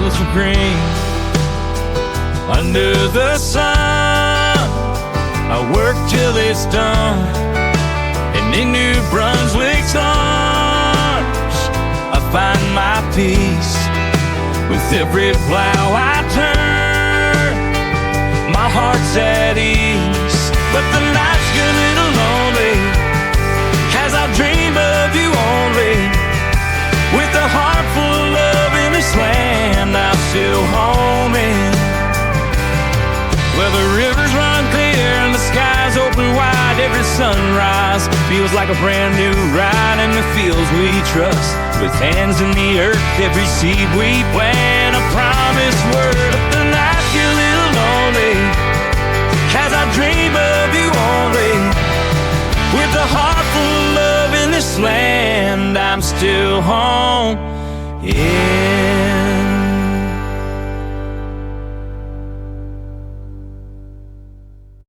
fields of green. Under the sun, I work till it's done. And in New Brunswick's arms, I find my peace. With every plow I turn, my heart's at ease. But the nights get a little lonely as I dream of you only. With a heart full of love in this land, I'm still homing. Where the rivers run clear and the skies open wide, every sunrise feels like a brand new ride. In the fields we trust, with hands in the earth, every seed we plant, a promised word. But the nights get a little lonely as I dream of you only. With a heart full of love in this land, I'm still home. Yeah.